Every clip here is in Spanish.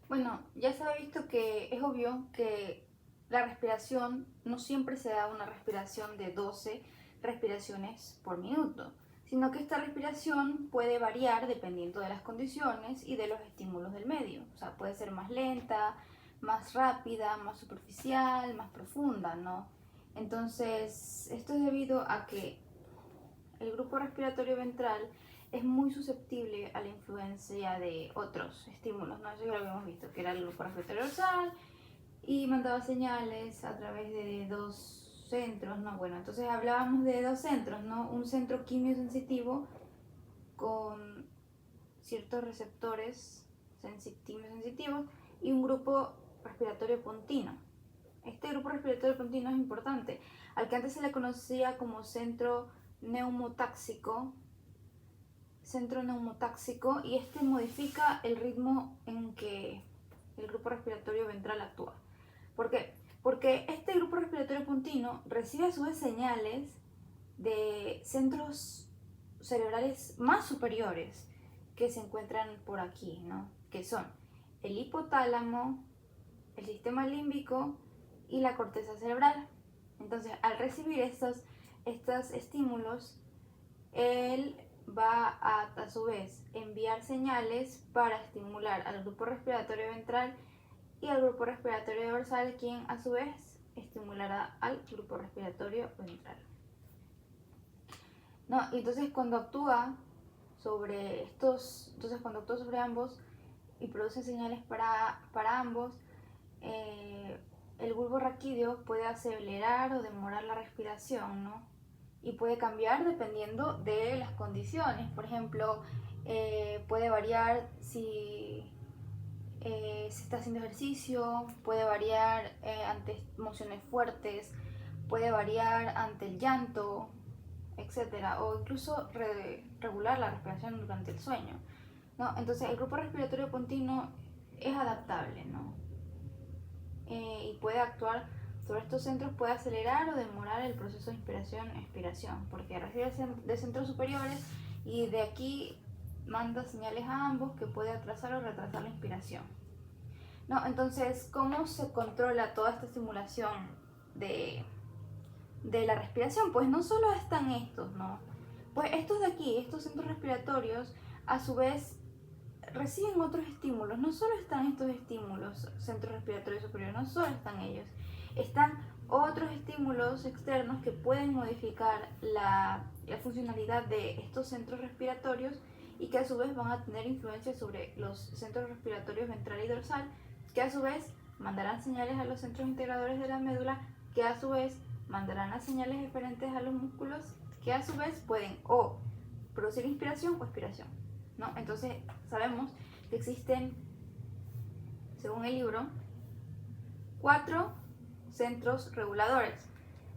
Bueno, ya se ha visto que es obvio que la respiración no siempre se da una respiración de 12 respiraciones por minuto, sino que esta respiración puede variar dependiendo de las condiciones y de los estímulos del medio. O sea, puede ser más lenta, más rápida, más superficial, más profunda, ¿no? Entonces, esto es debido a que el grupo respiratorio ventral es muy susceptible a la influencia de otros estímulos, ¿no? Eso ya lo habíamos visto, que era el grupo respiratorio dorsal y mandaba señales a través de dos centros, ¿no? Bueno, entonces hablábamos de dos centros, ¿no? Un centro quimiosensitivo con ciertos receptores quimiosensitivos y un grupo respiratorio pontino. Este grupo respiratorio pontino es importante, al que antes se le conocía como centro neumotáxico, y este modifica el ritmo en que el grupo respiratorio ventral actúa. ¿Por qué? Porque este grupo respiratorio pontino recibe a su vez señales de centros cerebrales más superiores que se encuentran por aquí, ¿no? Que son el hipotálamo, el sistema límbico y la corteza cerebral. Entonces, al recibir estos estímulos, él va a su vez enviar señales para estimular al grupo respiratorio ventral y al grupo respiratorio dorsal, quien a su vez estimulará al grupo respiratorio ventral. No, entonces cuando actúa sobre ambos y produce señales para ambos, eh, el bulbo raquídeo puede acelerar o demorar la respiración, ¿no? Y puede cambiar dependiendo de las condiciones. Por ejemplo, puede variar si se está haciendo ejercicio, puede variar ante emociones fuertes, puede variar ante el llanto, etcétera, o incluso regular la respiración durante el sueño, ¿no? Entonces el grupo respiratorio continuo es adaptable, ¿no? Y puede actuar sobre estos centros, puede acelerar o demorar el proceso de inspiración-expiración, porque recibe de centros superiores y de aquí manda señales a ambos que puede atrasar o retrasar la inspiración. ¿No? Entonces, ¿cómo se controla toda esta estimulación de la respiración? Pues no solo están estos, ¿no? Pues estos de aquí, estos centros respiratorios, a su vez reciben otros estímulos. No solo están estos estímulos, centros respiratorios superiores, no solo están ellos. Están otros estímulos externos que pueden modificar la funcionalidad de estos centros respiratorios y que a su vez van a tener influencia sobre los centros respiratorios ventral y dorsal, que a su vez mandarán señales a los centros integradores de la médula, que a su vez mandarán las señales diferentes a los músculos, que a su vez pueden o producir inspiración o expiración, ¿no? Entonces sabemos que existen, según el libro, 4 centros reguladores.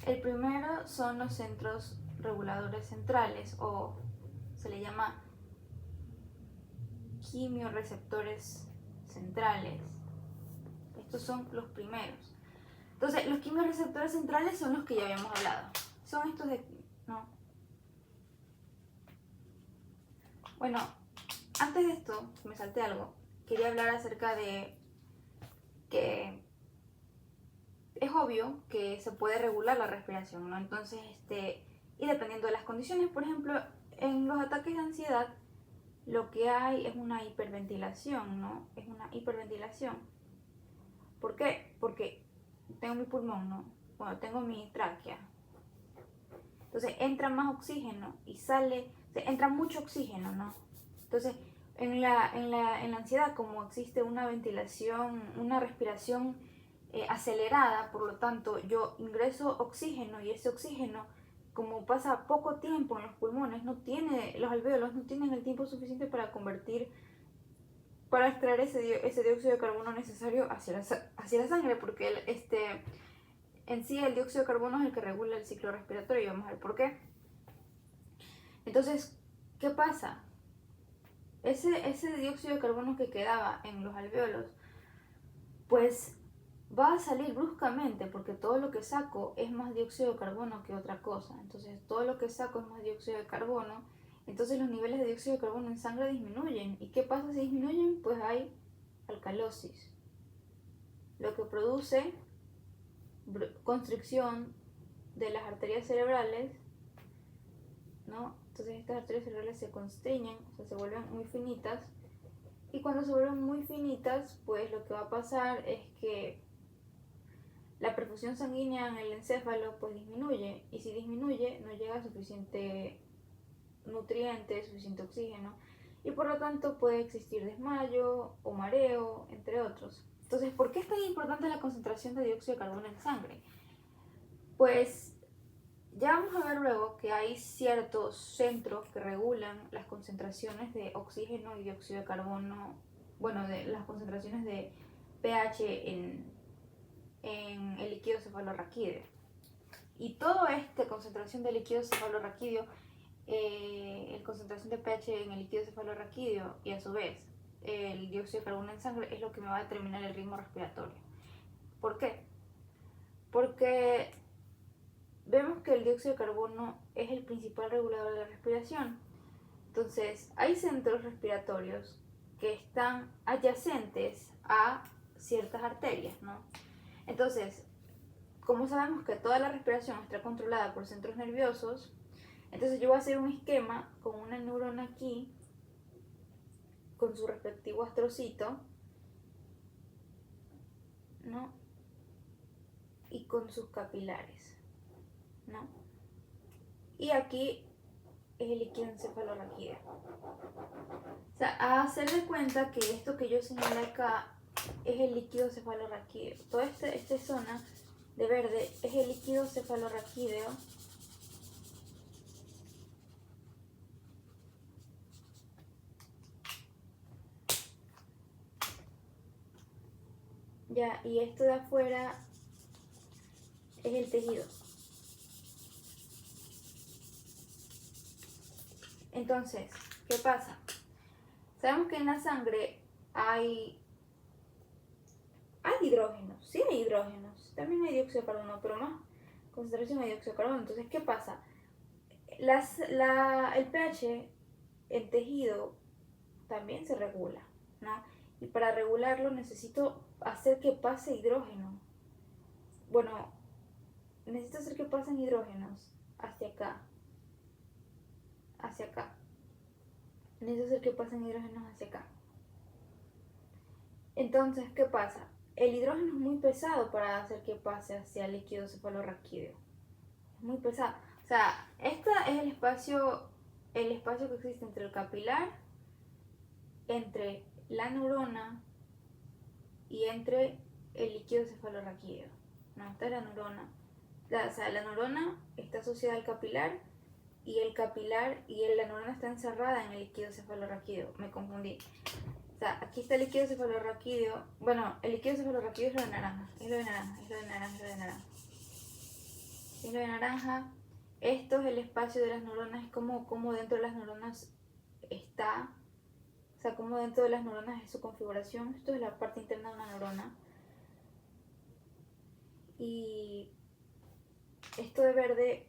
El primero son los centros reguladores centrales, o se le llama quimioreceptores centrales. Estos son los primeros. Entonces, los quimioreceptores centrales son los que ya habíamos hablado. Son estos de aquí, ¿no? Bueno, antes de esto, me salté algo. Quería hablar acerca de que es obvio que se puede regular la respiración, ¿no? Entonces, y dependiendo de las condiciones, por ejemplo, en los ataques de ansiedad, lo que hay es una hiperventilación, ¿no? Es una hiperventilación. ¿Por qué? Porque tengo mi pulmón, ¿no? Bueno, tengo mi tráquea. Entonces entra más oxígeno y sale, o sea, entra mucho oxígeno, ¿no? Entonces, en la ansiedad, como existe una ventilación, una respiración acelerada, por lo tanto, yo ingreso oxígeno y ese oxígeno, como pasa poco tiempo en los pulmones, los alvéolos no tienen el tiempo suficiente para extraer ese dióxido de carbono necesario hacia la sangre, porque en sí el dióxido de carbono es el que regula el ciclo respiratorio y vamos a ver por qué. Entonces, ¿qué pasa? Ese dióxido de carbono que quedaba en los alvéolos, pues va a salir bruscamente porque todo lo que saco es más dióxido de carbono que otra cosa. Entonces, todo lo que saco es más dióxido de carbono. Entonces, los niveles de dióxido de carbono en sangre disminuyen. ¿Y qué pasa si disminuyen? Pues hay alcalosis, lo que produce constricción de las arterias cerebrales, ¿no? Entonces estas arterias cerebrales se constriñen, o sea, se vuelven muy finitas, y cuando se vuelven muy finitas, pues lo que va a pasar es que la perfusión sanguínea en el encéfalo pues disminuye, y si disminuye no llega suficiente nutriente, suficiente oxígeno, y por lo tanto puede existir desmayo o mareo, entre otros. Entonces, ¿por qué es tan importante la concentración de dióxido de carbono en sangre? Pues ya vamos a ver luego que hay ciertos centros que regulan las concentraciones de oxígeno y dióxido de carbono, bueno, de las concentraciones de pH en el líquido cefalorraquídeo. Y toda esta concentración de líquido cefalorraquídeo, concentración de pH en el líquido cefalorraquídeo y a su vez el dióxido de carbono en sangre es lo que me va a determinar el ritmo respiratorio. ¿Por qué? Porque vemos que el dióxido de carbono es el principal regulador de la respiración. Entonces, hay centros respiratorios que están adyacentes a ciertas arterias, ¿no? Entonces, como sabemos que toda la respiración está controlada por centros nerviosos, entonces yo voy a hacer un esquema con una neurona aquí, con su respectivo astrocito, ¿no? Y con sus capilares, ¿no? Y aquí es el líquido encefalorraquídeo. O sea, a hacer de cuenta que esto que yo señalé acá es el líquido cefalorraquídeo. Toda esta zona de verde es el líquido cefalorraquídeo. Ya, y esto de afuera es el tejido. Entonces, ¿qué pasa? Sabemos que en la sangre hay hidrógenos, sí hay hidrógenos, también hay dióxido de carbono, pero más concentración de dióxido de carbono. Entonces, ¿qué pasa? El pH en tejido también se regula, ¿no? Y para regularlo necesito hacer que pase hidrógeno. Bueno, necesito hacer que pasen hidrógenos hacia acá, hacia acá. Necesito hacer que pasen hidrógenos hacia acá. Entonces, ¿qué pasa? El hidrógeno es muy pesado para hacer que pase hacia el líquido cefalorraquídeo. Es muy pesado. O sea, este es el espacio que existe entre el capilar, entre la neurona y entre el líquido cefalorraquídeo. No, esta es la neurona. O sea, la neurona está asociada al capilar y la neurona está encerrada en el líquido cefalorraquídeo. Me confundí. O sea, aquí está el líquido cefalorraquídeo. Bueno, el líquido cefalorraquídeo es lo de naranja. Es lo de naranja. Esto es el espacio de las neuronas. Es como dentro de las neuronas está. O sea, como dentro de las neuronas es su configuración. Esto es la parte interna de una neurona. Y esto de verde,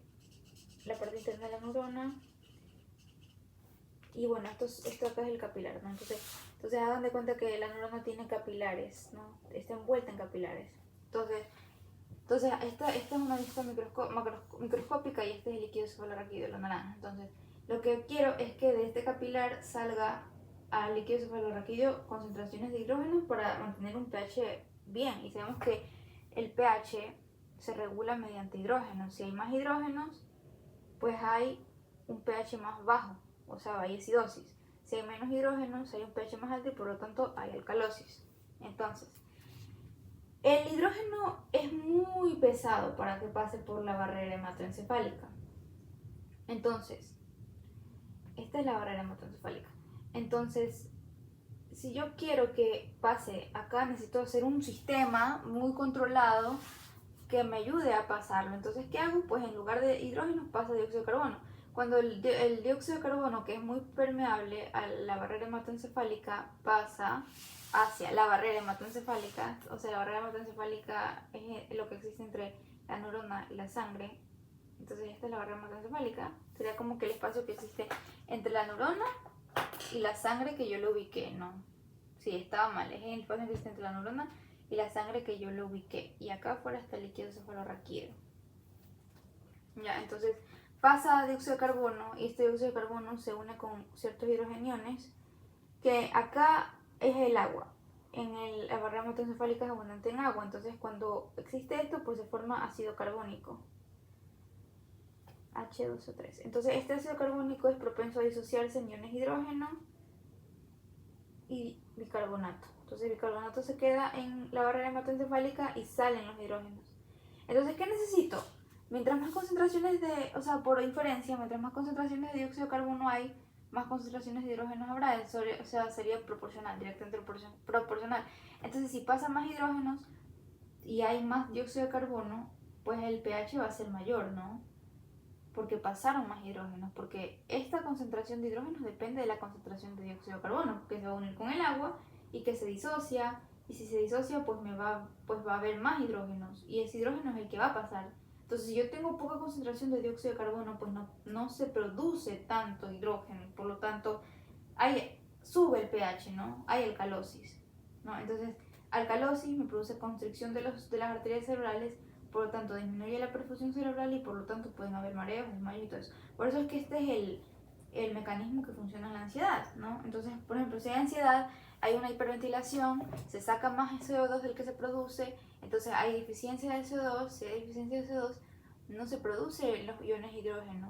la parte interna de la neurona. Y bueno, esto acá es el capilar, ¿no? Entonces hagan de cuenta que la neurona tiene capilares, ¿no? Está envuelta en capilares. Entonces esta es una vista microscópica y este es el líquido cefalorraquídeo, la naranja. Entonces, lo que quiero es que de este capilar salga al líquido cefalorraquídeo concentraciones de hidrógeno para mantener un pH bien. Y sabemos que el pH se regula mediante hidrógeno. Si hay más hidrógenos, pues hay un pH más bajo, o sea, hay acidosis. Si hay menos hidrógenos, hay un pH más alto y por lo tanto hay alcalosis. Entonces, el hidrógeno es muy pesado para que pase por la barrera hematoencefálica. Entonces, esta es la barrera hematoencefálica. Entonces, si yo quiero que pase acá, necesito hacer un sistema muy controlado que me ayude a pasarlo. Entonces, ¿qué hago? Pues en lugar de hidrógeno pasa dióxido de carbono. Cuando el dióxido de carbono, que es muy permeable a la barrera hematoencefálica, pasa hacia la barrera hematoencefálica, o sea, la barrera hematoencefálica es lo que existe entre la neurona y la sangre. Entonces, esta es la barrera hematoencefálica. Sería como que el espacio que existe entre la neurona y la sangre que yo lo ubiqué, ¿no? Sí, estaba mal. Es en el espacio que está entre la neurona y la sangre que yo lo ubiqué. Y acá afuera está el líquido cefalorraquídeo. Ya, entonces pasa dióxido de carbono y este dióxido de carbono se une con ciertos hidrogeniones que acá es el agua. La barrera hematoencefálica es abundante en agua, entonces cuando existe esto pues se forma ácido carbónico. H2O3. Entonces este ácido carbónico es propenso a disociarse en iones hidrógeno y bicarbonato. Entonces el bicarbonato se queda en la barrera hematoencefálica y salen los hidrógenos. Entonces, ¿qué necesito? Mientras más concentraciones por inferencia, mientras más concentraciones de dióxido de carbono hay, más concentraciones de hidrógenos habrá. Sería proporcional, directamente proporcional. Entonces, si pasa más hidrógenos y hay más dióxido de carbono, pues el pH va a ser mayor, ¿no? Porque pasaron más hidrógenos, porque esta concentración de hidrógenos depende de la concentración de dióxido de carbono, que se va a unir con el agua y que se disocia, y si se disocia pues va a haber más hidrógenos, y ese hidrógeno es el que va a pasar. Entonces si yo tengo poca concentración de dióxido de carbono, pues no se produce tanto hidrógeno, por lo tanto sube el pH, ¿no? Hay alcalosis, ¿no? Entonces alcalosis me produce constricción de las arterias cerebrales, por lo tanto disminuye la perfusión cerebral y por lo tanto pueden haber mareos, desmayos y todo eso. Por eso es que este es el mecanismo que funciona en la ansiedad, ¿no? Entonces, por ejemplo, si hay ansiedad, hay una hiperventilación, se saca más CO2 del que se produce, entonces hay deficiencia de CO2, si hay deficiencia de CO2, no se producen los iones hidrógeno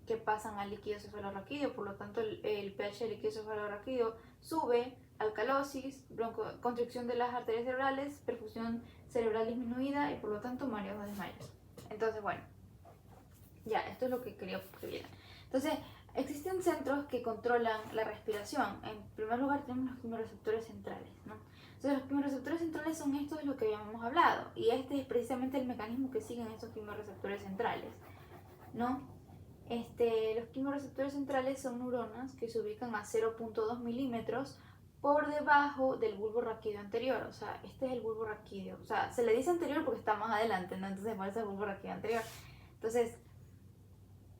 que pasan al líquido cefalorraquídeo, por lo tanto el pH del líquido cefalorraquídeo sube, alcalosis, constricción de las arterias cerebrales, perfusión cerebral disminuida y por lo tanto mareos o desmayos. Entonces, bueno, ya, esto es lo que quería que vieran. Entonces, existen centros que controlan la respiración. En primer lugar tenemos los quimioreceptores centrales, ¿no? Entonces, los quimioreceptores centrales son estos de lo que habíamos hablado, y este es precisamente el mecanismo que siguen estos quimioreceptores centrales, ¿no? Los quimioreceptores centrales son neuronas que se ubican a 0.2 milímetros por debajo del bulbo raquídeo anterior. O sea, este es el bulbo raquídeo. O sea, se le dice anterior porque está más adelante, ¿no? Entonces por eso es el bulbo raquídeo anterior. Entonces,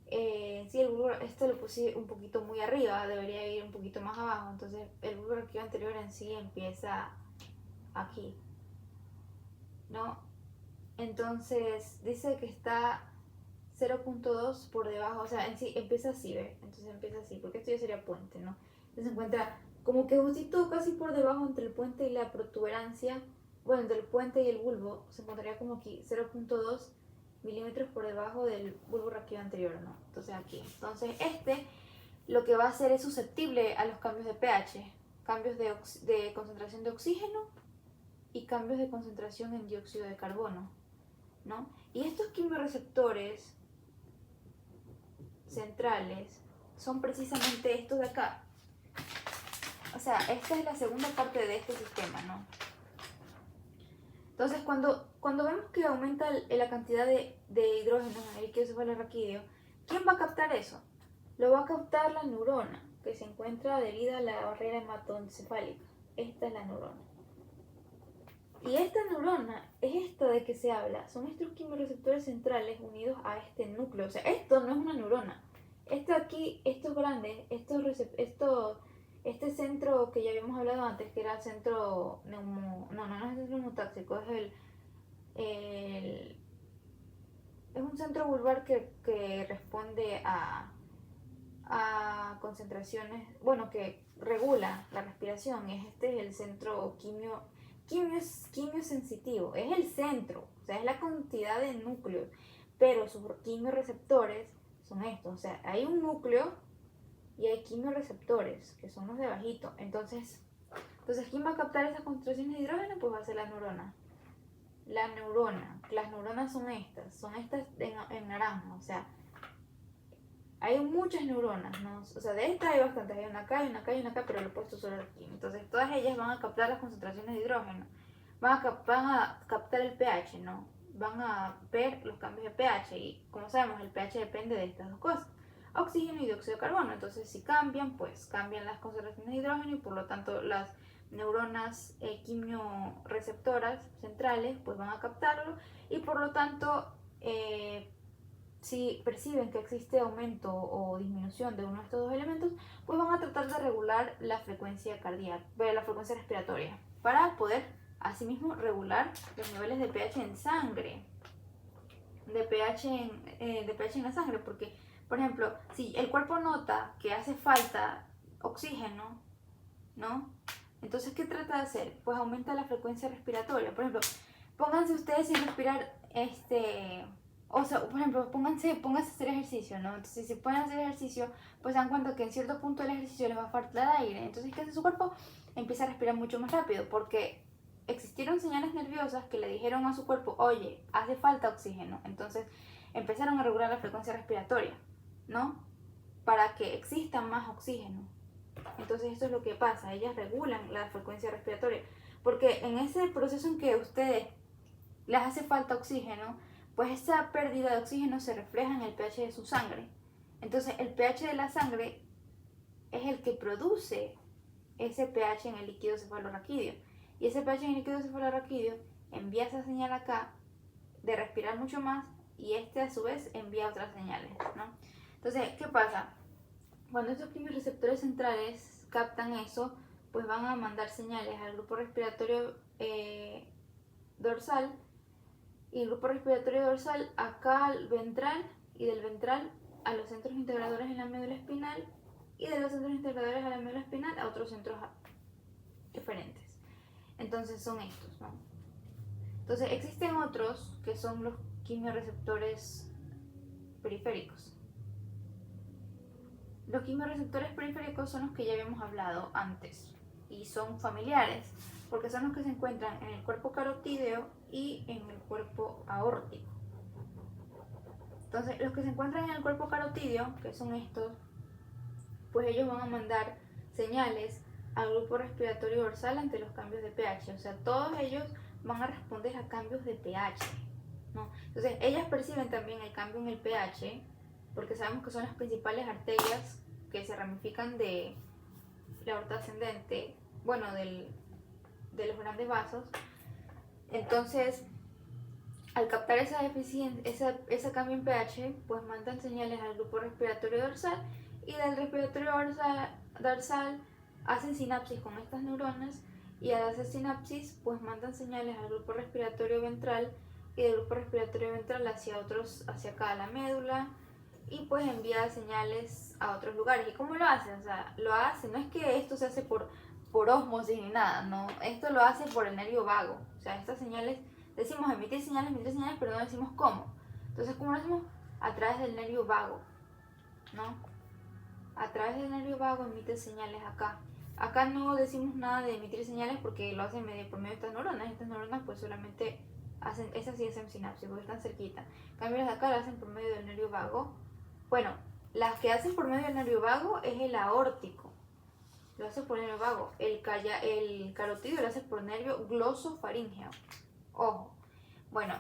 sí, esto lo puse un poquito muy arriba, debería ir un poquito más abajo. Entonces, el bulbo raquídeo anterior en sí empieza aquí, ¿no? Entonces, dice que está 0.2 por debajo, o sea, en sí empieza así, ¿ves? Entonces empieza así, porque esto ya sería puente, ¿no? Entonces se encuentra como que justito casi por debajo entre el puente y la protuberancia, bueno, entre el puente y el bulbo, se encontraría como aquí 0.2 milímetros por debajo del bulbo raquídeo anterior, ¿no? Entonces aquí. Entonces lo que va a hacer es susceptible a los cambios de pH, cambios de concentración de oxígeno y cambios de concentración en dióxido de carbono, ¿no? Y estos quimioreceptores centrales son precisamente estos de acá. O sea, esta es la segunda parte de este sistema, ¿no? Entonces, cuando vemos que aumenta la cantidad de hidrógeno en el líquido cefalorraquídeo, ¿quién va a captar eso? Lo va a captar la neurona, que se encuentra adherida a la barrera hematoencefálica. Esta es la neurona. Y esta neurona es esta de que se habla. Son estos quimioreceptores centrales unidos a este núcleo. O sea, esto no es una neurona. Esto aquí, estos grandes, este centro que ya habíamos hablado antes, que era el centro no es el centro neumotáxico, es un centro vulvar que responde a concentraciones, bueno, que regula la respiración. Este es el centro quimiosensitivo, es el centro, o sea, es la cantidad de núcleos, pero sus quimioreceptores son estos, o sea, hay un núcleo y hay quimioreceptores, que son los de bajito. Entonces, ¿quién va a captar esas concentraciones de hidrógeno? Pues va a ser la neurona. Las neuronas son estas en naranja, o sea, hay muchas neuronas, ¿no? O sea, de estas hay bastantes, hay una acá, pero lo he puesto solo aquí. Entonces, todas ellas van a captar las concentraciones de hidrógeno, van a captar el pH, ¿no? Van a ver los cambios de pH y, como sabemos, el pH depende de estas dos cosas, oxígeno y dióxido de carbono. Entonces, si cambian, pues cambian las concentraciones de hidrógeno y por lo tanto las neuronas quimioreceptoras centrales pues van a captarlo y por lo tanto si perciben que existe aumento o disminución de uno de estos dos elementos, pues van a tratar de regular la frecuencia cardíaca, la frecuencia respiratoria, para poder asimismo regular los niveles de pH en sangre, de pH en la sangre, porque, por ejemplo, si el cuerpo nota que hace falta oxígeno, ¿no? Entonces, ¿qué trata de hacer? Pues aumenta la frecuencia respiratoria. Por ejemplo, pónganse ustedes sin respirar, o sea, por ejemplo, pónganse a hacer ejercicio, ¿no? Entonces, si pueden hacer ejercicio, pues se dan cuenta que en cierto punto del ejercicio les va a faltar aire. Entonces, ¿qué hace su cuerpo? Empieza a respirar mucho más rápido, porque existieron señales nerviosas que le dijeron a su cuerpo, oye, hace falta oxígeno. Entonces, empezaron a regular la frecuencia respiratoria, ¿no? Para que exista más oxígeno. Entonces esto es lo que pasa, ellas regulan la frecuencia respiratoria, porque en ese proceso en que a ustedes les hace falta oxígeno, pues esa pérdida de oxígeno se refleja en el pH de su sangre. Entonces el pH de la sangre es el que produce ese pH en el líquido cefalorraquídeo. Y ese pH en el líquido cefalorraquídeo envía esa señal acá de respirar mucho más y este a su vez envía otras señales, ¿no? Entonces, ¿qué pasa? Cuando estos quimiorreceptores centrales captan eso, pues van a mandar señales al grupo respiratorio dorsal, y el grupo respiratorio dorsal acá al ventral, y del ventral a los centros integradores en la médula espinal, y de los centros integradores a la médula espinal a otros centros diferentes. Entonces son estos, ¿no? Entonces existen otros que son los quimiorreceptores periféricos. Los quimiorreceptores periféricos son los que ya habíamos hablado antes y son familiares porque son los que se encuentran en el cuerpo carotídeo y en el cuerpo aórtico. Entonces, los que se encuentran en el cuerpo carotídeo, que son estos, pues ellos van a mandar señales al grupo respiratorio dorsal ante los cambios de pH. O sea, todos ellos van a responder a cambios de pH, ¿no? Entonces, ellas perciben también el cambio en el pH porque sabemos que son las principales arterias que se ramifican de la aorta ascendente, bueno, de los grandes vasos. Entonces, al captar ese cambio en pH, pues mandan señales al grupo respiratorio dorsal y del respiratorio dorsal hacen sinapsis con estas neuronas y al hacer sinapsis, pues mandan señales al grupo respiratorio ventral y del grupo respiratorio ventral hacia acá a la médula, y pues envía señales a otros lugares. ¿Y cómo lo hace? O sea, lo hace, no es que esto se hace por osmosis ni nada, no, esto lo hace por el nervio vago. O sea, estas señales, decimos emitir señales, pero no decimos cómo. Entonces, ¿cómo lo hacemos? A través del nervio vago, ¿no? A través del nervio vago emite señales acá. Acá no decimos nada de emitir señales porque lo hacen por medio de estas neuronas. Estas neuronas pues solamente hacen, esas sí hacen sinapsis porque están cerquita. En cambio las de acá lo hacen por medio del nervio vago. Bueno, las que hacen por medio del nervio vago es el aórtico. Lo hace por nervio vago. El carotídeo lo hace por nervio glosofaríngeo. Ojo. Bueno,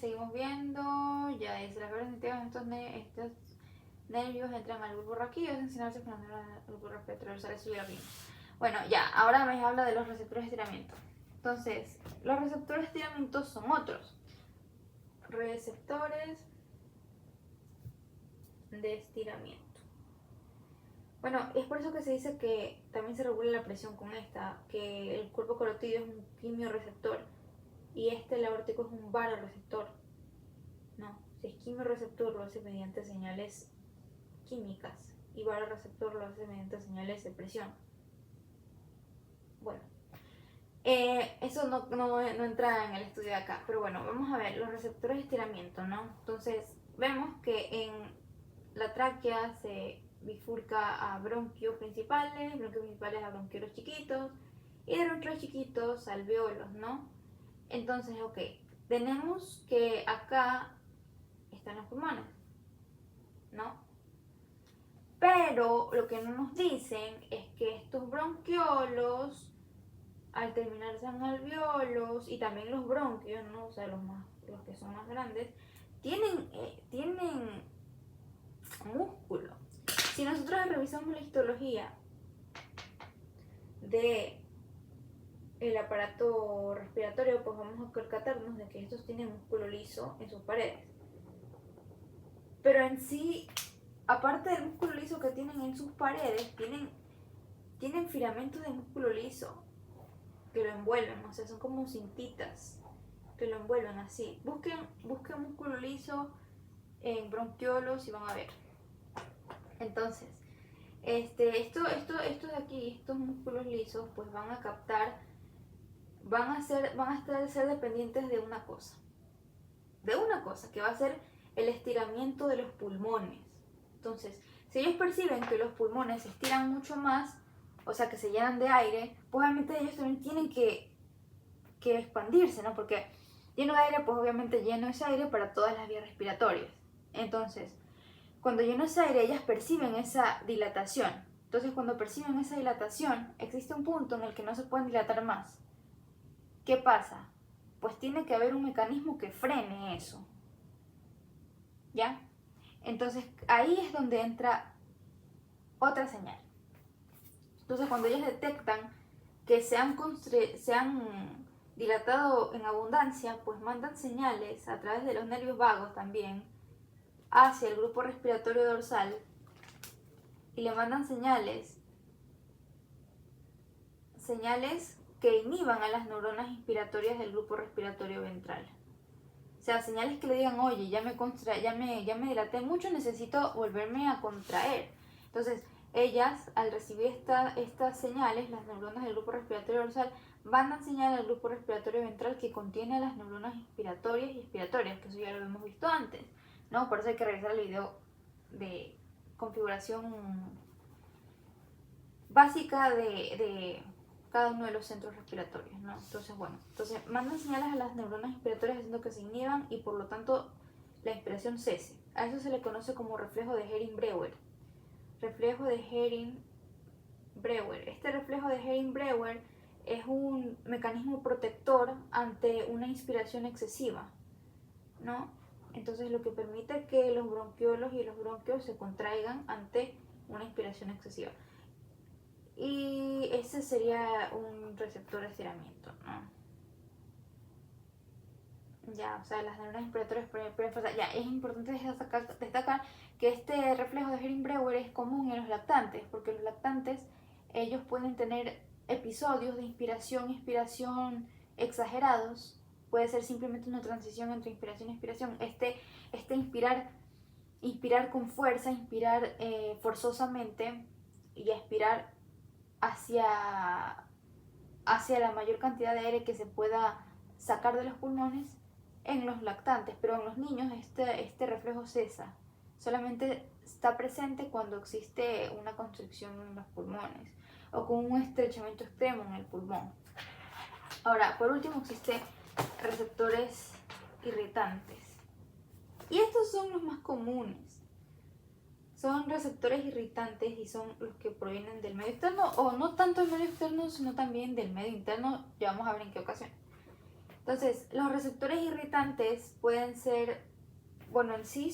seguimos viendo. Ya desde las fibras sensitivas estos nervios entran al grupo raquídeo, hacen sinapsis con el grupo respiratorio dorsal. Eso ya lo vimos. Bueno, ya, ahora me habla de los receptores de estiramiento. Entonces, los receptores de estiramiento son otros. Receptores de estiramiento. Bueno, es por eso que se dice que también se regula la presión con esta, que el cuerpo carotídeo es un quimiorreceptor y el aórtico es un varoreceptor. No, si es quimiorreceptor lo hace mediante señales químicas y varoreceptor lo hace mediante señales de presión. Bueno, eso no entra en el estudio de acá, pero bueno, vamos a ver los receptores de estiramiento, ¿no? Entonces, vemos que en la tráquea se bifurca a bronquios principales a bronquiolos chiquitos, y de bronquiolos chiquitos a alveolos, ¿no? Entonces, ok, tenemos que acá están los pulmones, ¿no? Pero lo que no nos dicen es que estos bronquiolos, al terminarse en alveolos, y también los bronquios, ¿no? O sea, los que son más grandes, tienen músculo. Si nosotros revisamos la histología de el aparato respiratorio, pues vamos a percatarnos de que estos tienen músculo liso en sus paredes. Pero en sí, aparte del músculo liso que tienen en sus paredes, tienen filamentos de músculo liso que lo envuelven, o sea, son como cintitas que lo envuelven así. Busquen músculo liso en bronquiolos y van a ver. Entonces, estos de aquí, estos músculos lisos, pues van a captar, van a ser dependientes de una cosa, que va a ser el estiramiento de los pulmones. Entonces, si ellos perciben que los pulmones se estiran mucho más, o sea, que se llenan de aire, pues obviamente ellos también tienen que expandirse, ¿no? Porque lleno de aire, pues obviamente lleno ese aire para todas las vías respiratorias. Entonces, cuando lleno ese aire, ellas perciben esa dilatación. Entonces, cuando perciben esa dilatación, existe un punto en el que no se pueden dilatar más. ¿Qué pasa? Pues tiene que haber un mecanismo que frene eso. ¿Ya? Entonces, ahí es donde entra otra señal. Entonces, cuando ellas detectan que se han dilatado en abundancia, pues mandan señales a través de los nervios vagos también hacia el grupo respiratorio dorsal y le mandan señales que inhiban a las neuronas inspiratorias del grupo respiratorio ventral. O sea, señales que le digan, oye, ya me dilaté mucho, necesito volverme a contraer. Entonces, ellas, al recibir estas señales, las neuronas del grupo respiratorio dorsal, mandan señal al grupo respiratorio ventral que contiene a las neuronas inspiratorias y expiratorias, que eso ya lo hemos visto antes, ¿no? Por eso hay que revisar el video de configuración básica de cada uno de los centros respiratorios, ¿no? Entonces, bueno, mandan señales a las neuronas inspiratorias haciendo que se inhiban y por lo tanto la inspiración cese. A eso se le conoce como reflejo de Hering-Breuer. Reflejo de Hering-Breuer. Este reflejo de Hering-Breuer es un mecanismo protector ante una inspiración excesiva, ¿no? Entonces lo que permite que los bronquiolos y los bronquios se contraigan ante una inspiración excesiva. Y ese sería un receptor de estiramiento, ¿no? Ya, o sea, las neuronas inspiratorias pueden pasar. Ya, es importante destacar que este reflejo de Hering-Breuer es común en los lactantes, porque los lactantes, ellos pueden tener episodios de inspiración y expiración exagerados. Puede ser simplemente una transición entre inspiración y expiración. Inspirar con fuerza, inspirar forzosamente y expirar hacia la mayor cantidad de aire que se pueda sacar de los pulmones en los lactantes, pero en los niños este reflejo cesa, solamente está presente cuando existe una constricción en los pulmones o con un estrechamiento extremo en el pulmón. Ahora, por último, existen receptores irritantes y estos son los más comunes. Son receptores irritantes y son los que provienen del medio externo, o no tanto del medio externo, sino también del medio interno. Ya vamos a ver en qué ocasión. Entonces, los receptores irritantes pueden ser, bueno, en sí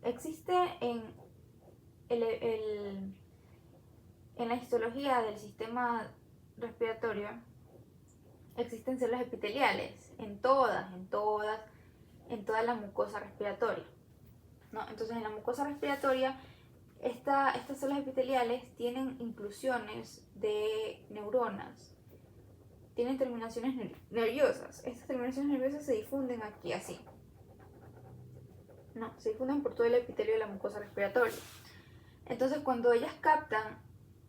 existe en la histología del sistema respiratorio, existen células epiteliales en toda la mucosa respiratoria, ¿no? Entonces, en la mucosa respiratoria, estas células epiteliales tienen inclusiones de neuronas, tienen terminaciones nerviosas. Estas terminaciones nerviosas se difunden aquí, así. No, se difunden por todo el epitelio de la mucosa respiratoria. Entonces, cuando ellas captan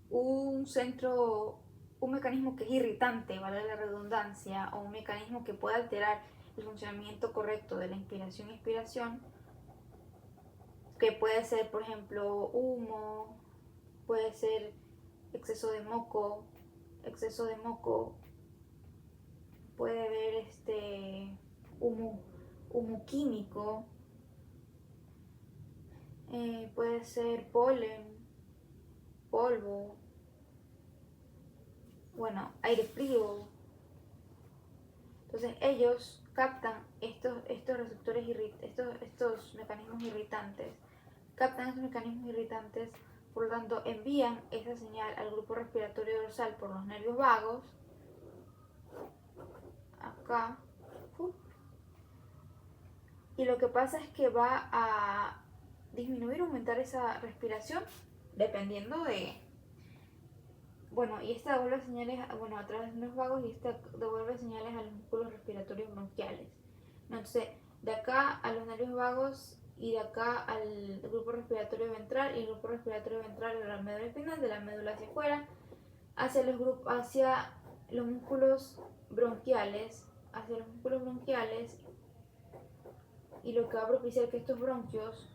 un mecanismo que es irritante, vale la redundancia, o un mecanismo que puede alterar el funcionamiento correcto de la inspiración y expiración, que puede ser, por ejemplo, humo, puede ser exceso de moco, puede haber humo químico, puede ser polen, polvo, bueno, aire frío. Entonces ellos captan estos receptores estos mecanismos irritantes, por lo tanto envían esa señal al grupo respiratorio dorsal por los nervios vagos, acá, y lo que pasa es que va a disminuir o aumentar esa respiración dependiendo de... Bueno, y esta devuelve señales, bueno, a través de los vagos, y esta devuelve señales a los músculos respiratorios bronquiales. Entonces, de acá a los nervios vagos y de acá al grupo respiratorio ventral, y el grupo respiratorio ventral a la médula espinal, de la médula hacia afuera, hacia los músculos bronquiales, y lo que va a propiciar que estos bronquios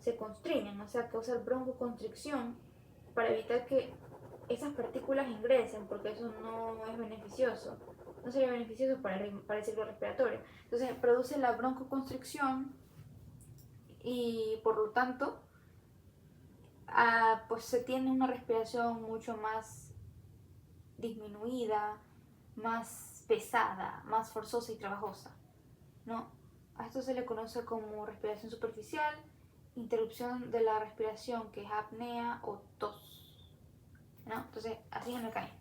se constriñan, o sea, causar broncoconstricción para evitar que esas partículas ingresen, porque eso no es beneficioso, no sería beneficioso para el ciclo respiratorio. Entonces produce la broncoconstricción y por lo tanto pues se tiene una respiración mucho más disminuida, más pesada, más forzosa y trabajosa, ¿no? A esto se le conoce como respiración superficial, interrupción de la respiración, que es apnea o tos, ¿no? Entonces, así es el mecanismo.